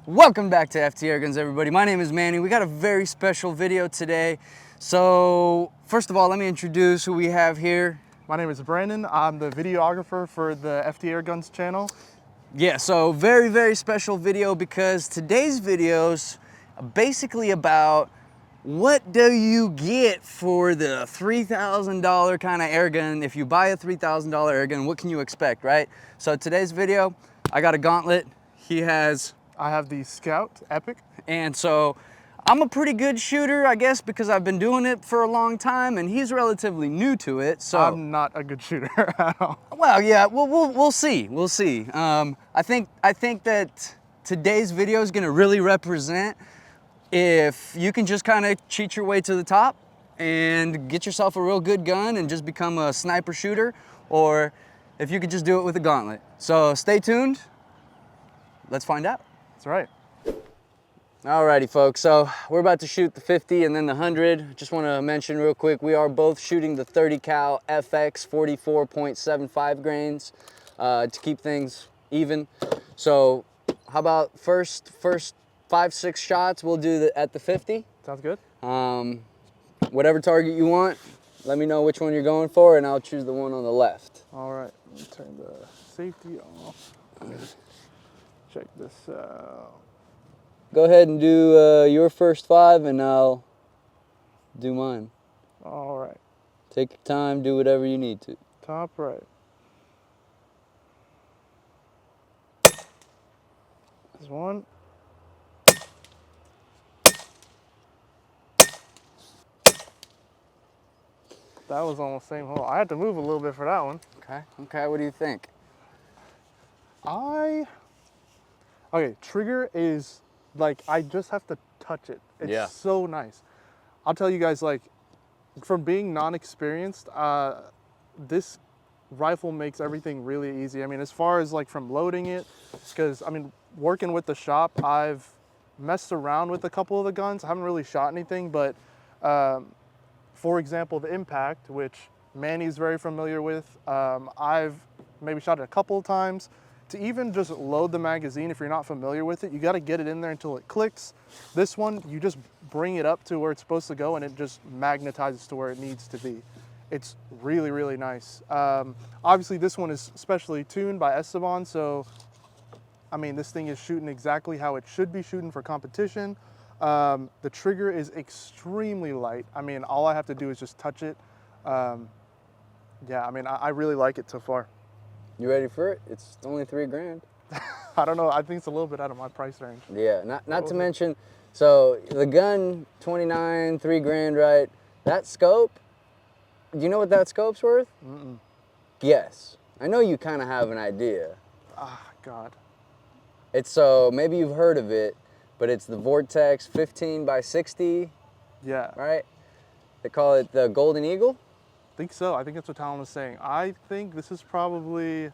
Welcome back to FT Airguns, everybody. My name is Manny. We got a very special video today. So first of all, let me introduce who we have here. My name is Brandon. I'm the videographer for the FT Airguns channel. Yeah, so very special video because today's video's basically about what do you get for the $3,000 kind of airgun. If you buy a $3,000 airgun, what can you expect, right? So today's video, I got a Gauntlet. I have the Skout Epoch. And so I'm a pretty good shooter, I guess, because I've been doing it for a long time, and he's relatively new to it. So I'm not a good shooter at all. Well, yeah, we'll see. We'll see. I think that today's video is going to really represent if you can just kind of cheat your way to the top and get yourself a real good gun and just become a sniper shooter, or if you could just do it with a Gauntlet. So stay tuned. Let's find out. That's right. Alrighty, folks, so we're about to shoot the 50 and then the 100. Just want to mention real quick, we are both shooting the 30 cal FX 44.75 grains to keep things even. So how about first 5-6 shots we'll do at the 50. Sounds good. Whatever target you want, let me know which one you're going for and I'll choose the one on the left. All right, let me turn the safety off. Let me just check this out. Go ahead and do your first 5 and I'll do mine. All right. Take your time, do whatever you need to. Top right. There's one. That was on the same hole. I had to move a little bit for that one. Okay, what do you think? Okay, trigger is like, I just have to touch it. It's so nice. I'll tell you guys, like, from being non-experienced, this rifle makes everything really easy. I mean, as far as like from loading it, because I mean, working with the shop, I've messed around with a couple of the guns. I haven't really shot anything, but for example, the Impact, which Manny's very familiar with, I've maybe shot it a couple of times. To even just load the magazine, if you're not familiar with it, you got to get it in there until it clicks. This one, you just bring it up to where it's supposed to go and it just magnetizes to where it needs to be. It's really nice. Obviously, this one is specially tuned by Esteban, so I mean, this thing is shooting exactly how it should be shooting for competition. The trigger is extremely light. I mean, all I have to do is just touch it. Yeah, I mean, I really like it so far. You ready for it? It's only $3 grand. I don't know, I think it's a little bit out of my price range. Yeah, not to mention, so the gun, 29, $3 grand, right? That scope, do you know what that scope's worth? Mm-mm. Yes. I know you kind of have an idea. Ah, God. It's so, maybe you've heard of it, but it's the Vortex 15 by 60. Yeah. Right? They call it the Golden Eagle. I think so. I think that's what Talon was saying. I think this is probably,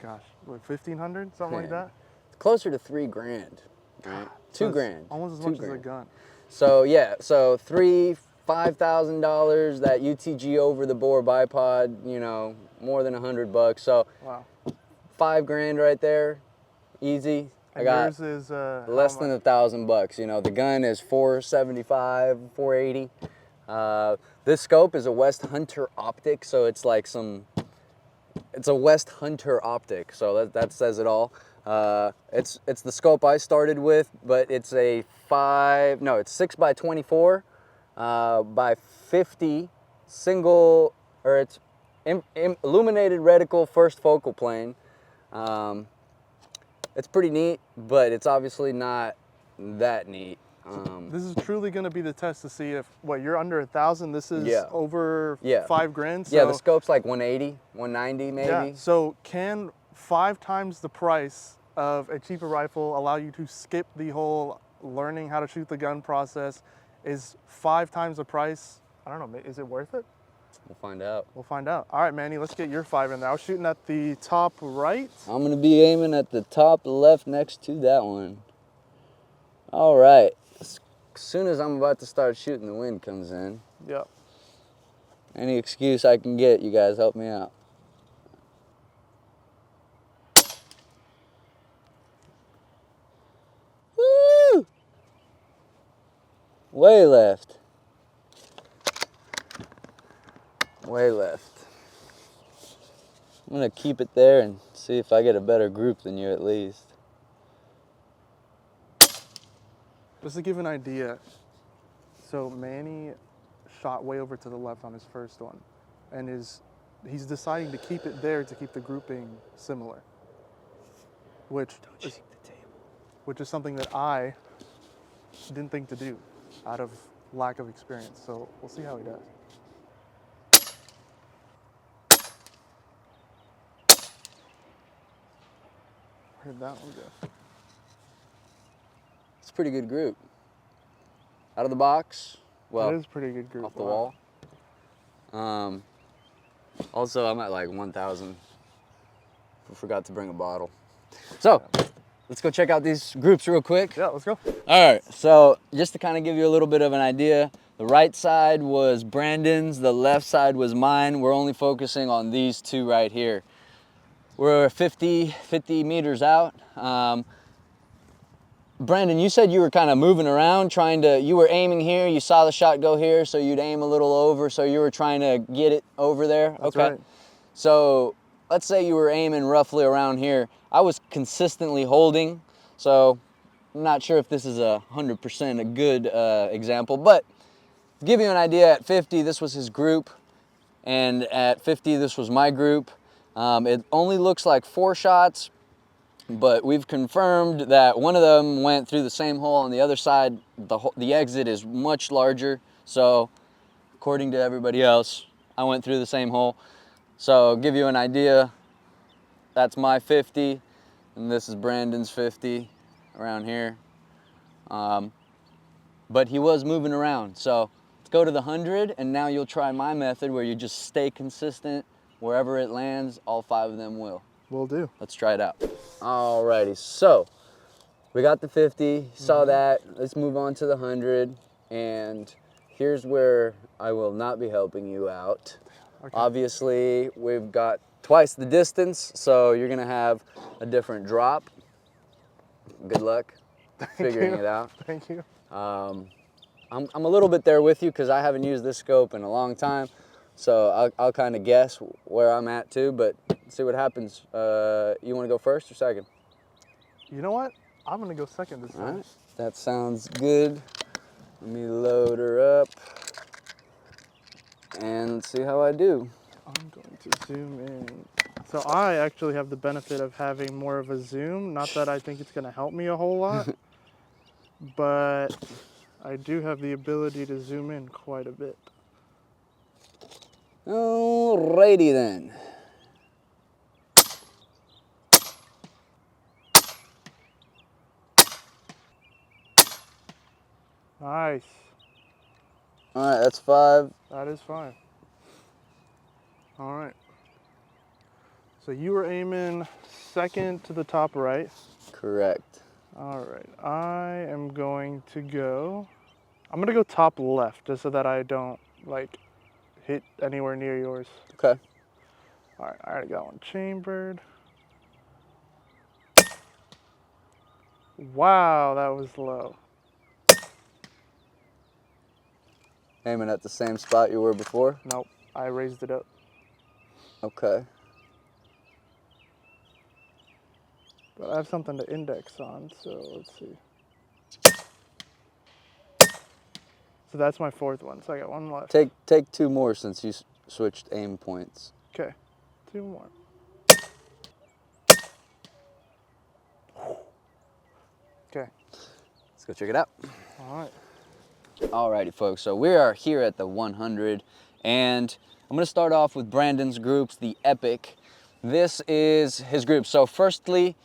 gosh, what, 1,500, something like that? It's closer to $3 grand, right? So $2 grand. Almost as much as a gun. So yeah, so $5,000, that UTG over the bore bipod, you know, more than $100. So wow. $5 grand right there, easy. And I got yours is less than $1,000. You know, the gun is $475, $480. This scope is a West Hunter optic, so it's like it's a West Hunter optic, so that says it all. It's the scope I started with, but it's a 6 by 24 by 50 single, or it's illuminated reticle first focal plane. It's pretty neat, but it's obviously not that neat. This is truly going to be the test to see if, what, you're under 1,000, this is over $5 grand? So, yeah, the scope's like 180, 190 maybe. Yeah, so can 5 times the price of a cheaper rifle allow you to skip the whole learning how to shoot the gun process? Is 5 times the price, I don't know, is it worth it? We'll find out. We'll find out. All right, Manny, let's get your 5 in there. I was shooting at the top right. I'm going to be aiming at the top left next to that one. All right. As soon as I'm about to start shooting, the wind comes in. Yep. Any excuse I can get, you guys help me out. Way left. Way left. I'm gonna keep it there and see if I get a better group than you at least. Just to give an idea, so Manny shot way over to the left on his first one, and he's deciding to keep it there to keep the grouping similar, which is something that I didn't think to do out of lack of experience. So we'll see how he does. Where'd that one go? It's a pretty good group. Out of the box. Well, it is a pretty good group. Off the wall. Also, I'm at like 1,000. Forgot to bring a bottle. So, let's go check out these groups real quick. Yeah, let's go. All right, so just to kind of give you a little bit of an idea, the right side was Brandon's, the left side was mine. We're only focusing on these two right here. We're 50 meters out. Brandon, you said you were kind of moving around, you were aiming here, you saw the shot go here, so you'd aim a little over, so you were trying to get it over there? That's okay. Right. So let's say you were aiming roughly around here. I was consistently holding, so I'm not sure if this is 100% a good example, but to give you an idea, at 50, this was his group, and at 50, this was my group. It only looks like 4 shots, but we've confirmed that one of them went through the same hole on the other side. The exit is much larger, so according to everybody else, I went through the same hole. So give you an idea, that's my 50, and this is Brandon's 50 around here. But he was moving around, so let's go to the 100, and now you'll try my method where you just stay consistent. Wherever it lands, all 5 of them will. Will do. Let's try it out. Alrighty, so we got the 50, saw that. Let's move on to the 100, and here's where I will not be helping you out. Okay. Obviously, we've got twice the distance, so you're gonna have a different drop. Good luck figuring it out. Thank you. I'm a little bit there with you because I haven't used this scope in a long time. So I'll kind of guess where I'm at too, but see what happens. You want to go first or second? You know what? I'm going to go second this time. All right, that sounds good. Let me load her up and see how I do. I'm going to zoom in. So I actually have the benefit of having more of a zoom. Not that I think it's going to help me a whole lot, but I do have the ability to zoom in quite a bit. Alrighty then. Nice. All right, that's 5. That is 5. All right. So you were aiming second to the top right. Correct. All right. I am going to go top left just so that I don't like hit anywhere near yours. Okay. All right, I already got one chambered. Wow, that was low. Aiming at the same spot you were before? Nope, I raised it up. Okay. But I have something to index on, so let's see. So that's my 4th one, so I got 1 left. Take 2 more since you switched aim points. Okay, 2 more. Okay. Let's go check it out. All right. Alrighty, folks, so we are here at the 100, and I'm gonna start off with Brandon's groups, the Epoch. This is his group. So firstly,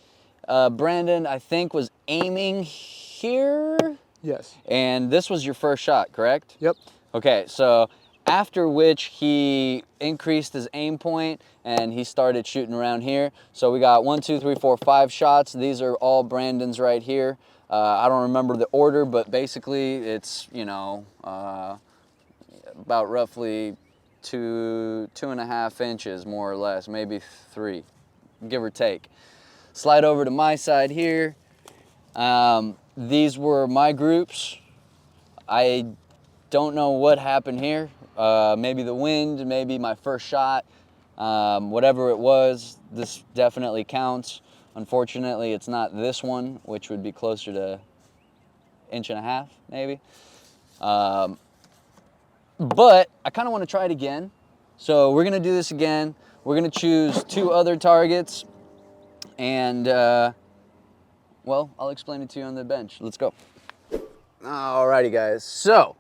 Brandon, I think, was aiming here? Yes. And this was your first shot, correct? Yep. Okay, so after which he increased his aim point and he started shooting around here. So we got 1, 2, 3, 4, 5 shots. These are all Brandon's right here. I don't remember the order, but basically it's, you know, about roughly 2.5 inches, more or less, maybe 3, give or take. Slide over to my side here. These were my groups. I don't know what happened here. Maybe the wind, maybe my first shot. Whatever it was, this definitely counts. Unfortunately, it's not this one, which would be closer to 1.5 inches, maybe. But I kind of want to try it again. So we're going to do this again. We're going to choose 2 other targets. And, well, I'll explain it to you on the bench. Let's go. Alrighty, guys. So,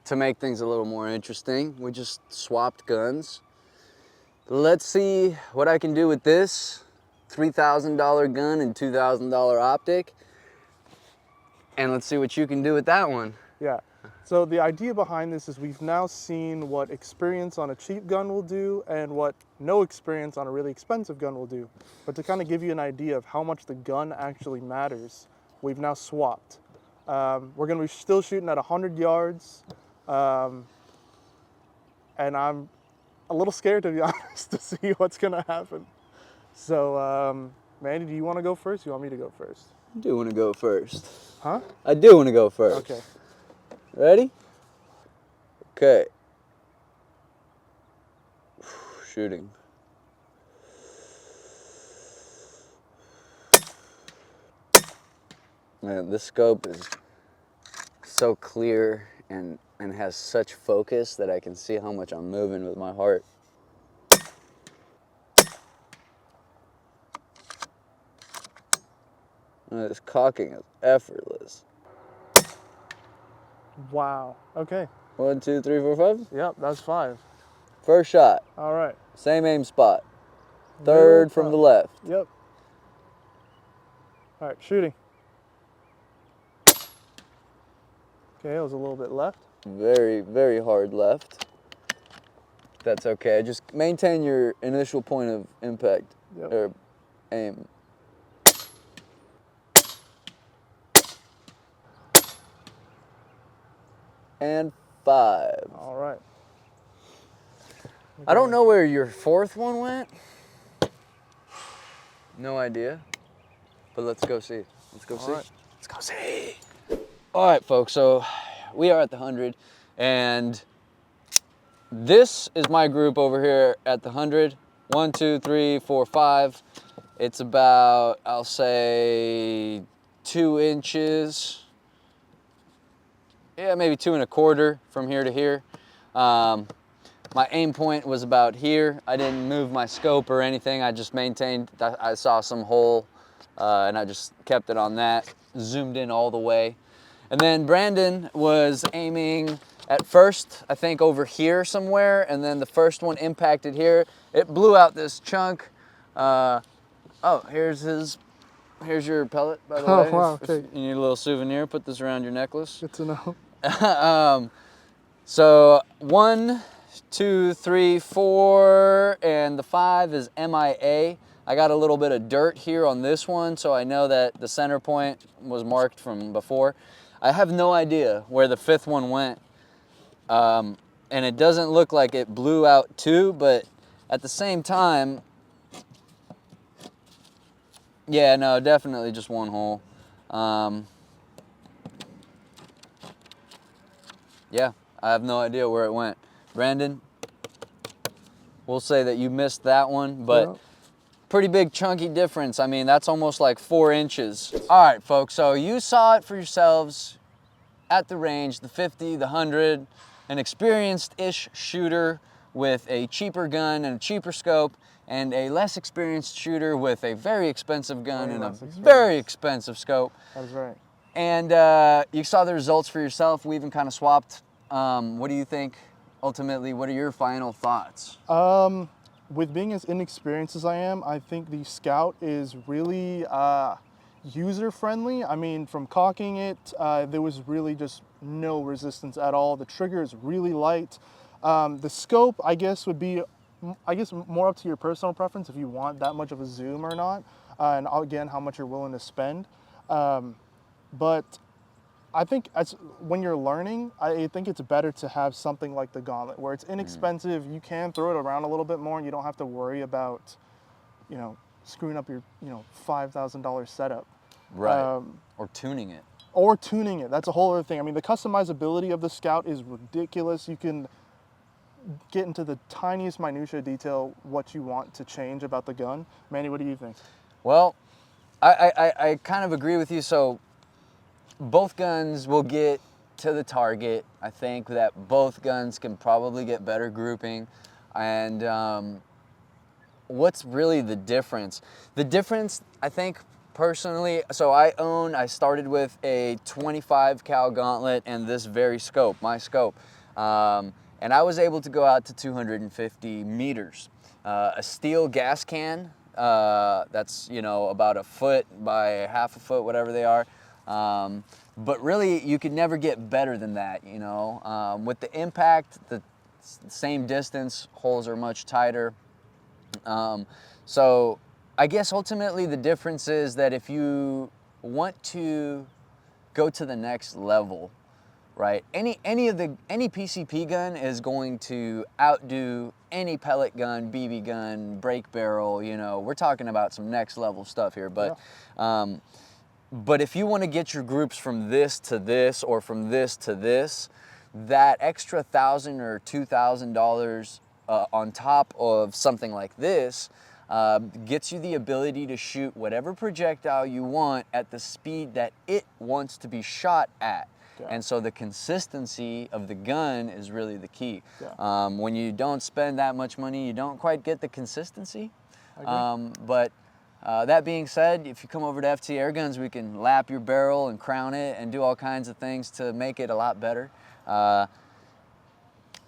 to make things a little more interesting, we just swapped guns. Let's see what I can do with this $3,000 gun and $2,000 optic. And let's see what you can do with that one. Yeah. So the idea behind this is we've now seen what experience on a cheap gun will do and what no experience on a really expensive gun will do. But to kind of give you an idea of how much the gun actually matters, we've now swapped. We're going to be still shooting at 100 yards. And I'm a little scared, to be honest, to see what's going to happen. So, Manny, do you want to go first? You want me to go first? I do want to go first. Huh? I do want to go first. Okay. Ready? Okay. Shooting. Man, this scope is so clear and has such focus that I can see how much I'm moving with my heart. This cocking is effortless. Wow. Okay. 1, 2, 3, 4, 5. Yep, that's 5. First shot. All right. Same aim spot. Third from the left. Yep. All right, shooting. Okay, it was a little bit left. Very, very hard left. That's okay. Just maintain your initial point of impact. Yep. Or aim. And 5. All right. I don't know where your 4th one went. No idea. But let's go see. Let's go see. Right. Let's go see. All right, folks. So we are at the 100, and this is my group over here at the 100. 1, 2, 3, 4, 5. It's about, I'll say, 2 inches. Yeah, maybe 2.25 from here to here. My aim point was about here. I didn't move my scope or anything. I just maintained, I saw some hole and I just kept it on that. Zoomed in all the way. And then Brandon was aiming at first, I think over here somewhere, and then the first one impacted here. It blew out this chunk. Oh, here's your pellet, by the way. Oh, wow, If okay. you need a little souvenir, put this around your necklace. Good to know. So 1, 2, 3, 4, and the 5 is MIA. I got a little bit of dirt here on this one, so I know that the center point was marked from before. I have no idea where the 5th one went. And it doesn't look like it blew out too, but at the same time, yeah, no, definitely just one hole. Yeah, I have no idea where it went. Brandon, we'll say that you missed that one, but Yeah. pretty big chunky difference. I mean, that's almost like 4 inches. All right, folks, so you saw it for yourselves at the range, the 50, the 100, an experienced-ish shooter with a cheaper gun and a cheaper scope, and a less experienced shooter with a very expensive gun and a very expensive scope. That's right. And you saw the results for yourself. We even kind of swapped. What do you think, ultimately? What are your final thoughts? With being as inexperienced as I am, I think the Skout is really user-friendly. I mean, from cocking it, there was really just no resistance at all. The trigger is really light. The scope, I guess, would be, more up to your personal preference if you want that much of a zoom or not, and again, how much you're willing to spend. But I think when you're learning, I think it's better to have something like the Gauntlet, where it's inexpensive. You can throw it around a little bit more, and you don't have to worry about, screwing up your, $5,000 setup. Right. Or tuning it. Or tuning it. That's a whole other thing. I mean, the customizability of the Skout is ridiculous. You can get into the tiniest minutia detail what you want to change about the gun. Manny, what do you think? Well, I kind of agree with you. So both guns will get to the target. I think that both guns can probably get better grouping. And what's really the difference? The difference, I think, personally, so I started with a 25 cal Gauntlet and this very scope, my scope. And I was able to go out to 250 meters. A steel gas can, that's, you know, about a foot by half a foot, whatever they are. But really, you could never get better than that, you know. With the impact, the same distance, holes are much tighter. So I guess ultimately the difference is that if you want to go to the next level, right? Any PCP gun is going to outdo any pellet gun, BB gun, break barrel. You know, we're talking about some next level stuff here. But but if you want to get your groups from this to this or from this to this, that extra $1,000 or $2,000 on top of something like this gets you the ability to shoot whatever projectile you want at the speed that it wants to be shot at. Yeah. And so the consistency of the gun is really the key. Yeah. When you don't spend that much money, you don't quite get the consistency. But that being said, if you come over to FT Air Guns, we can lap your barrel and crown it and do all kinds of things to make it a lot better.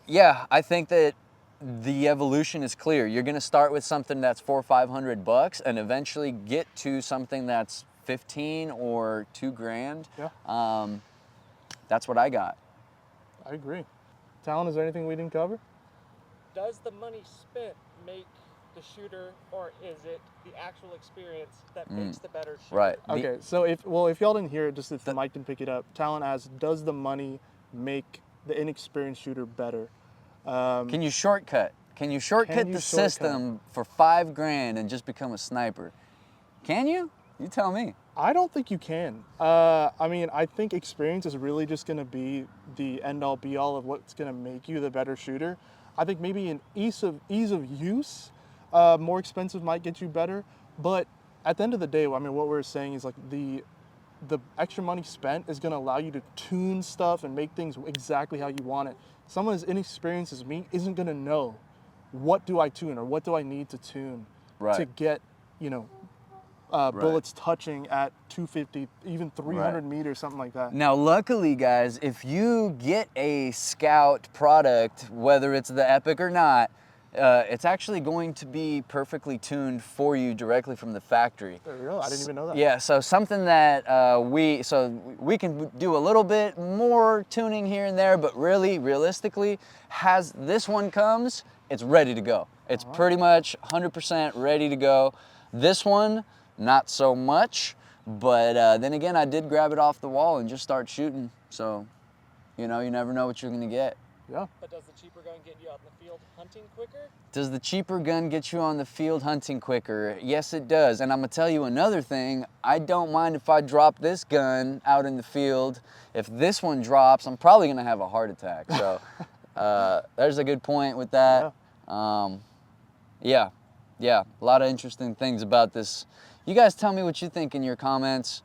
Yeah, I think that the evolution is clear. You're gonna start with something that's $400 or $500 and eventually get to something that's 15 or $2,000. Yeah. That's what I got. I agree. Talon, is there anything we didn't cover? Does the money spent make the shooter, or is it the actual experience that makes the better shooter? Right. Okay, so if y'all didn't hear it, just if the mic didn't pick it up, Talon asked, does the money make the inexperienced shooter better? Can you shortcut? Can you shortcut the system for $5,000 and just become a sniper? Can you? You tell me. I don't think you can. I mean, I think experience is really just going to be the end-all, be-all of what's going to make you the better shooter. I think maybe an ease of use, more expensive might get you better. But at the end of the day, I mean, what we're saying is like the extra money spent is going to allow you to tune stuff and make things exactly how you want it. Someone as inexperienced as me isn't going to know what do I tune or what do I need to tune to get, you know, bullets touching at 250, even 300 meters, something like that. Now, luckily, guys, if you get a Skout product, whether it's the Epoch or not, it's actually going to be perfectly tuned for you directly from the factory. Really? I didn't even know that. Yeah, so something that we can do a little bit more tuning here and there, but really, realistically, as this one comes, it's ready to go. It's pretty much 100% ready to go. This one, not so much, but then again, I did grab it off the wall and just start shooting. So, you know, you never know what you're gonna get. Yeah. But does the cheaper gun get you out in the field hunting quicker? Does the cheaper gun get you on the field hunting quicker? Yes, it does. And I'm gonna tell you another thing. I don't mind if I drop this gun out in the field. If this one drops, I'm probably gonna have a heart attack. So there's a good point with that. Yeah. Yeah, a lot of interesting things about this. You guys tell me what you think in your comments.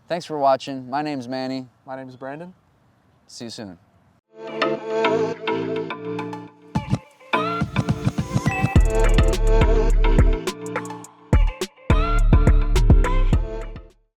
Thanks for watching. My name's Manny. My name's Brandon. See you soon.